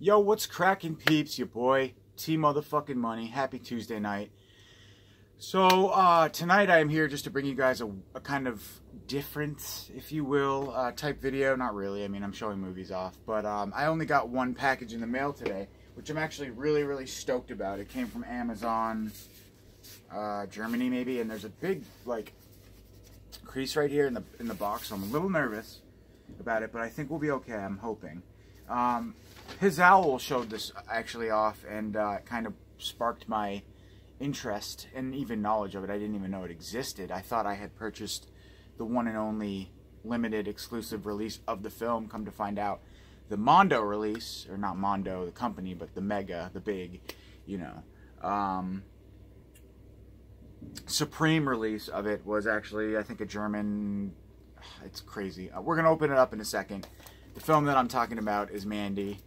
Yo, what's cracking, peeps? Your boy, T motherfucking Money. Happy Tuesday night. So, tonight I am here just to bring you guys a kind of different, if you will, type video. Not really, I mean, I'm showing movies off. But, I only got one package in the mail today, which I'm actually really, really stoked about. It came from Amazon, Germany maybe, and there's a big, like, crease right here in the box, so I'm a little nervous about it, but I think we'll be okay, I'm hoping. His owl showed this actually off, and kind of sparked my interest and even knowledge of it. I didn't even know it existed. I thought I had purchased the one and only limited exclusive release of the film. Come to find out, the Mondo release, or not Mondo, the company, but the mega, the big, you know, supreme release of it was actually, I think, a German. It's crazy. We're going to open it up in a second. The film that I'm talking about is Mandy.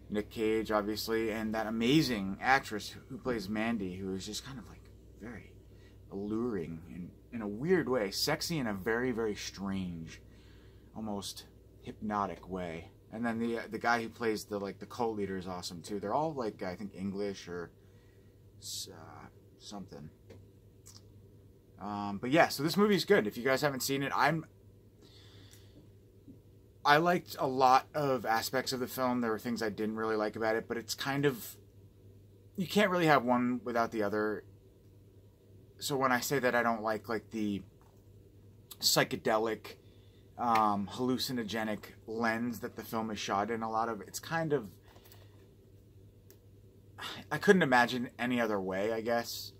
Nick Cage, obviously, and that amazing actress who plays Mandy, who is just kind of like very alluring and in a weird way, sexy in a very, very strange, almost hypnotic way. And then the guy who plays the cult leader is awesome too. They're all like, I think, English or something. But yeah, so this movie's good. If you guys haven't seen it, I liked a lot of aspects of the film. There were things I didn't really like about it, but it's kind of, you can't really have one without the other. So when I say that I don't like the psychedelic, hallucinogenic lens that the film is shot in, a lot of, it's kind of, I couldn't imagine any other way, I guess.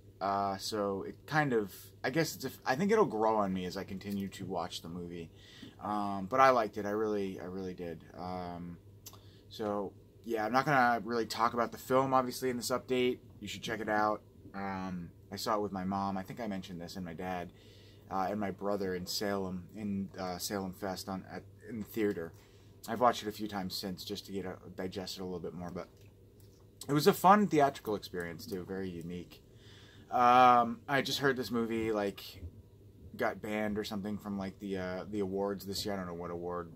So it kind of, I guess I think it'll grow on me as I continue to watch the movie. But I liked it. I really did. So yeah, I'm not gonna really talk about the film, obviously, in this update. You should check it out. I saw it with my mom. I think I mentioned this, and my dad, and my brother in Salem, Salem Fest in the theater. I've watched it a few times since just to digest it a little bit more, but it was a fun theatrical experience too, very unique. I just heard this movie got banned or something from the awards this year. I don't know what award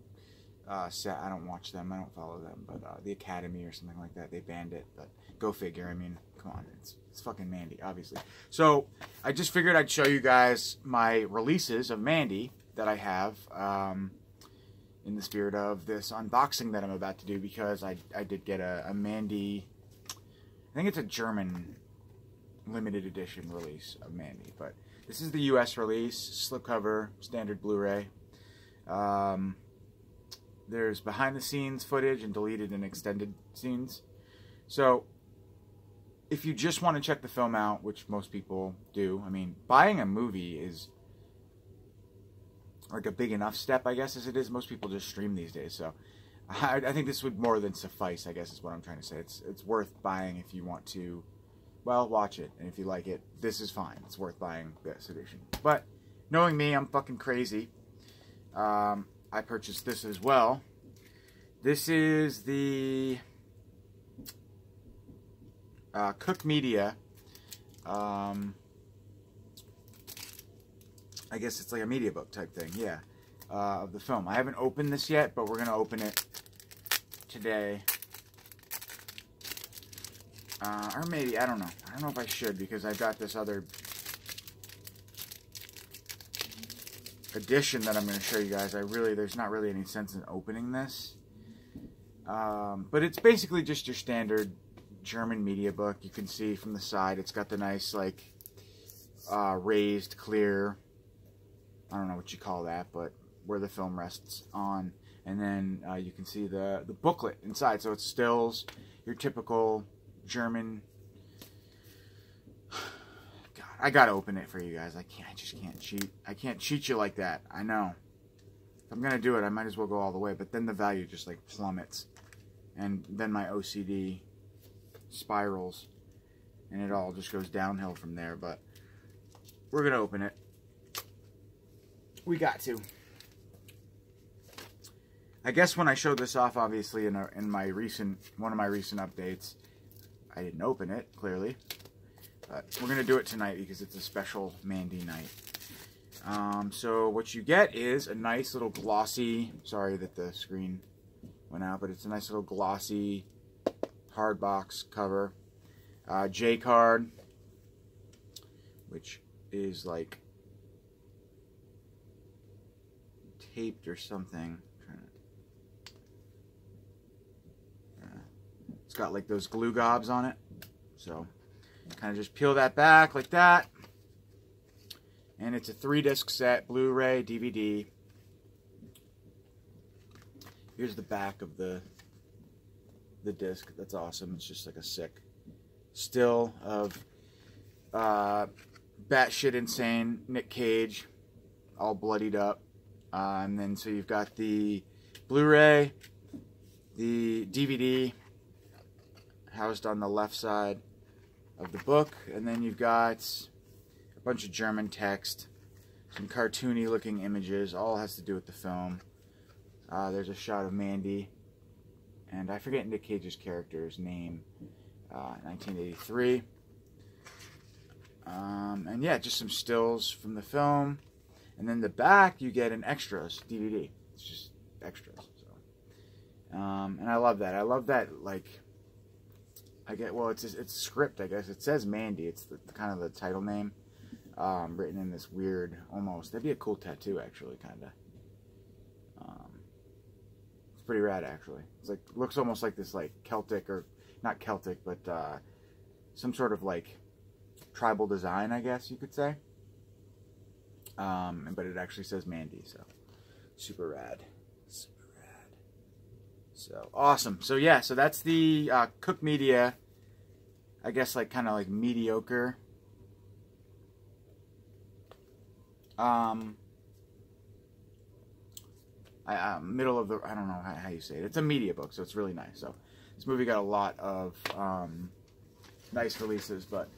set. I don't watch them. I don't follow them, but the Academy or something like that. They banned it, but go figure. I mean, come on, it's fucking Mandy, obviously. So I just figured I'd show you guys my releases of Mandy that I have in the spirit of this unboxing that I'm about to do, because I did get a Mandy. I think it's a German limited edition release of Mandy, but this is the US release, slipcover, standard Blu-ray. There's behind the scenes footage and deleted and extended scenes. So if you just want to check the film out, which most people do, I mean, buying a movie is like a big enough step, I guess, as it is. Most people just stream these days, so I think this would more than suffice, I guess is what I'm trying to say. It's worth buying if you want to, well, watch it, and if you like it, this is fine. It's worth buying this edition. But knowing me, I'm fucking crazy. I purchased this as well. This is the Cook Media. I guess it's like a media book type thing, yeah, of the film. I haven't opened this yet, but we're gonna open it today. Or maybe, I don't know. I don't know if I should, because I've got this other edition that I'm going to show you guys. There's not really any sense in opening this. But it's basically just your standard German media book. You can see from the side, it's got the nice, raised, clear, I don't know what you call that, but where the film rests on. And then you can see the booklet inside. So it stills your typical German. God, I gotta open it for you guys. I just can't cheat. I can't cheat you like that. I know. If I'm gonna do it, I might as well go all the way. But then the value just plummets, and then my OCD spirals, and it all just goes downhill from there. But we're gonna open it. We got to. I guess when I showed this off, obviously in one of my recent updates, I didn't open it, clearly. But we're going to do it tonight because it's a special Mandy night. So what you get is a nice little glossy, sorry that the screen went out, but it's a nice little glossy hard box cover. J card, which is like taped or something. It's got like those glue gobs on it, so kind of just peel that back like that, and it's a 3-disc set, Blu-ray, DVD. Here's the back of the disc. That's awesome. It's just like a sick still of batshit insane Nick Cage, all bloodied up. And then so you've got the Blu-ray, the DVD housed on the left side of the book, and then you've got a bunch of German text, some cartoony looking images, all has to do with the film. There's a shot of Mandy, and I forget Nick Cage's character's name, 1983. And yeah, just some stills from the film. And then the back, you get an extras DVD. It's just extras. So, and I love that. I love that, like, well, it's a script, I guess. It says Mandy. It's kind of the title name, written in this weird, almost, that'd be a cool tattoo, actually, kind of. It's pretty rad, actually. It's like, looks almost like this, like, Celtic, or not Celtic, but some sort of, like, tribal design, I guess you could say. But it actually says Mandy, so super rad. Super rad. So awesome. So yeah, so that's the Cook Media, I guess, like kind of like mediocre middle of the, I don't know how you say it. It's a media book, so it's really nice. So this movie got a lot of nice releases, but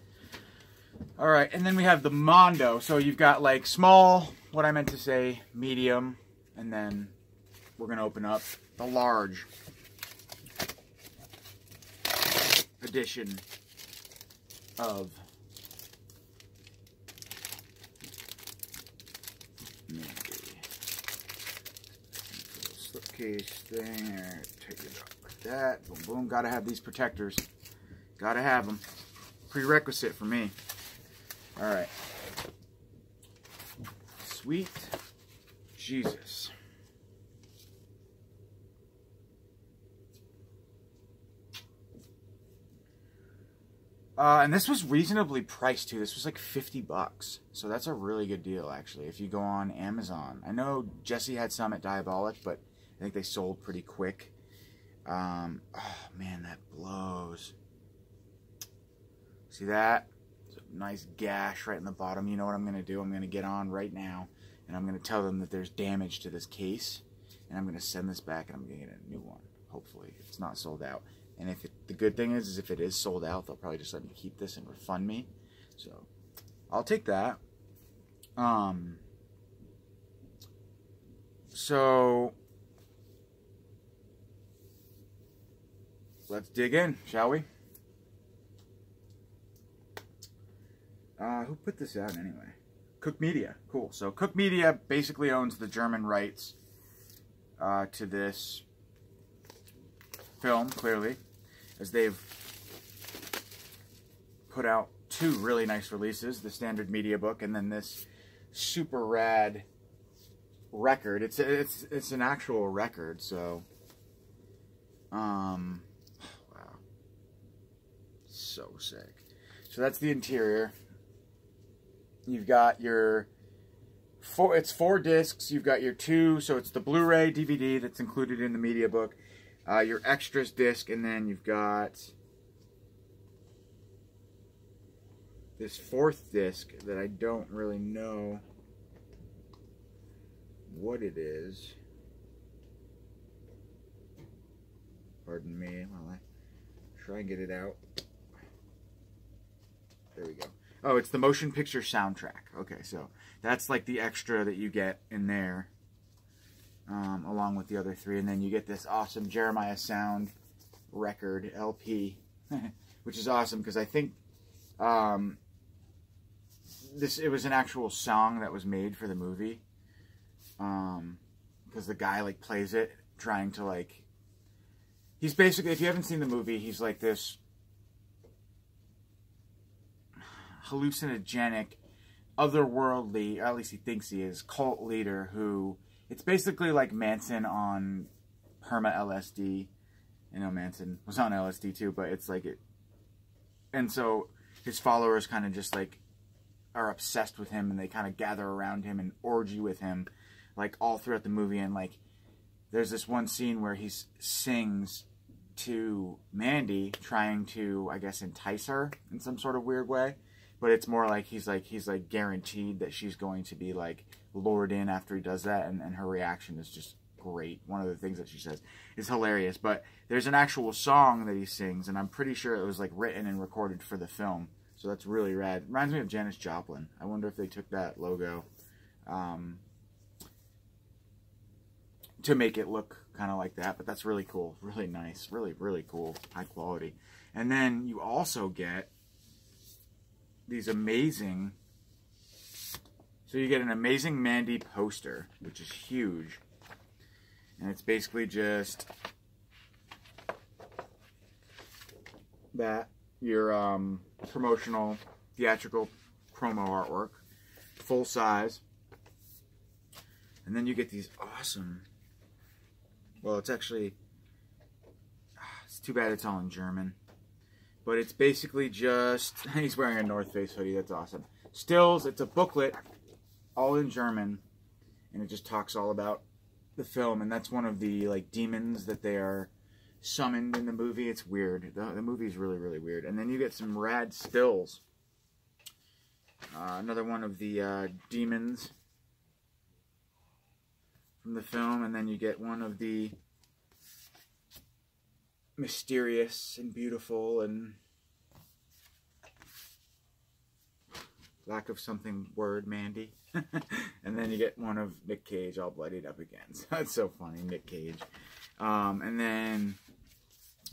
all right, and then we have the Mondo. So you've got like small, what I meant to say, medium, and then we're going to open up the large edition of Mandy. Slipcase thing, take it up like that. Boom, boom. Got to have these protectors. Got to have them. Prerequisite for me. All right. Sweet Jesus. And this was reasonably priced too. This was like $50. So that's a really good deal, actually, if you go on Amazon. I know Jesse had some at Diabolic, but I think they sold pretty quick. Oh man, that blows. See that? It's a nice gash right in the bottom. You know what I'm going to do? I'm going to get on right now, and I'm going to tell them that there's damage to this case, and I'm going to send this back, and I'm going to get a new one, hopefully, if it's not sold out. And if the good thing is if it is sold out, they'll probably just let me keep this and refund me. So I'll take that. So let's dig in, shall we? Who put this out anyway? Cook Media. Cool. So Cook Media basically owns the German rights to this film, clearly, as they've put out 2 really nice releases, the standard media book and then this super rad record. It's an actual record, so wow, so sick. So that's the interior. You've got your it's 4 discs. You've got your 2, so it's the Blu-ray DVD that's included in the media book, your extras disc, and then you've got this 4th disc that I don't really know what it is. Pardon me while I try and get it out. There we go. Oh, it's the motion picture soundtrack. Okay, so that's like the extra that you get in there, along with the other 3. And then you get this awesome Jeremiah Sound record, LP, which is awesome because I think it was an actual song that was made for the movie, because the guy like plays it trying to like he's basically, if you haven't seen the movie, he's like this hallucinogenic, otherworldly, or at least he thinks he is, cult leader who, it's basically like Manson on perma-LSD. You know, Manson was on LSD too, but it's like it. And so his followers kind of just like are obsessed with him, and they kind of gather around him and orgy with him, like all throughout the movie. And like, there's this one scene where he sings to Mandy, trying to, I guess, entice her in some sort of weird way. But it's more like he's like guaranteed that she's going to be like lured in after he does that, and her reaction is just great. One of the things that she says is hilarious. But there's an actual song that he sings, and I'm pretty sure it was like written and recorded for the film. So that's really rad. Reminds me of Janis Joplin. I wonder if they took that logo to make it look kind of like that. But that's really cool. Really nice. Really, really cool. High quality. And then you also get these amazing... So you get an amazing Mandy poster, which is huge. And it's basically just that, your promotional, theatrical promo artwork, full size. And then you get these awesome, well, it's actually, it's too bad it's all in German. But it's basically just, he's wearing a North Face hoodie, that's awesome. Stills, it's a booklet, all in German, and it just talks all about the film, and that's one of the like demons that they are summoned in the movie. It's weird. The movie is really, really weird. And then you get some rad stills. Another one of the demons from the film, and then you get one of the mysterious and beautiful and lack of something word, Mandy. And then you get one of Nick Cage all bloodied up again. So that's so funny, Nick Cage. And then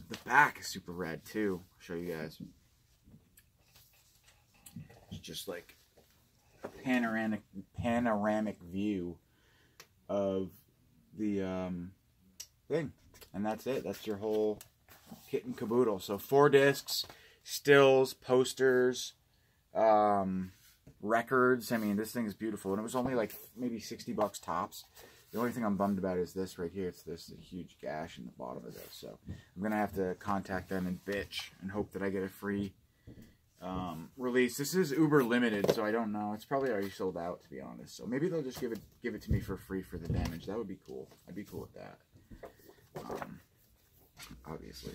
the back is super rad too. I'll show you guys. It's just like a panoramic view of the thing. And that's it. That's your whole kit and caboodle. So 4 discs, stills, posters, records. I mean, this thing is beautiful, and it was only like maybe $60 tops. The only thing I'm bummed about is this right here. It's this huge gash in the bottom of this. So I'm gonna have to contact them and bitch and hope that I get a free release. This is Uber limited, so I don't know. It's probably already sold out, to be honest. So maybe they'll just give it to me for free for the damage. That would be cool. I'd be cool with that. Obviously.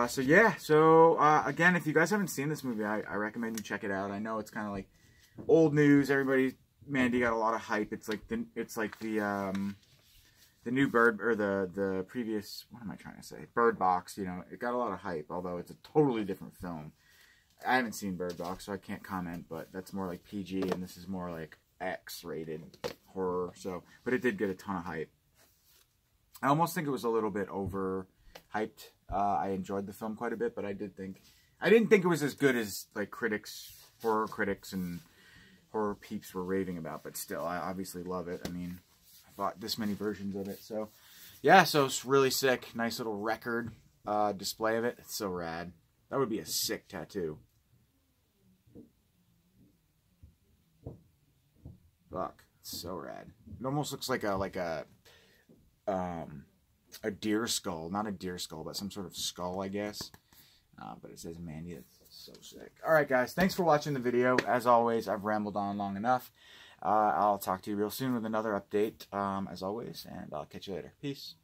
So yeah. So again, if you guys haven't seen this movie, I recommend you check it out. I know it's kind of like old news. Mandy got a lot of hype. It's like the new Bird, or the previous, what am I trying to say? Bird Box. You know, it got a lot of hype, although it's a totally different film. I haven't seen Bird Box, so I can't comment. But that's more like PG, and this is more like X-rated horror. So, but it did get a ton of hype. I almost think it was a little bit overhyped. I enjoyed the film quite a bit, but I didn't think it was as good as like horror critics and horror peeps were raving about. But still, I obviously love it. I mean, I bought this many versions of it. So yeah, so it's really sick. Nice little record display of it. It's so rad. That would be a sick tattoo. Fuck, it's so rad. It almost looks like a deer skull. Not a deer skull, but some sort of skull, I guess. But it says Mandy. It's so sick. Alright, guys. Thanks for watching the video. As always, I've rambled on long enough. I'll talk to you real soon with another update, as always. And I'll catch you later. Peace.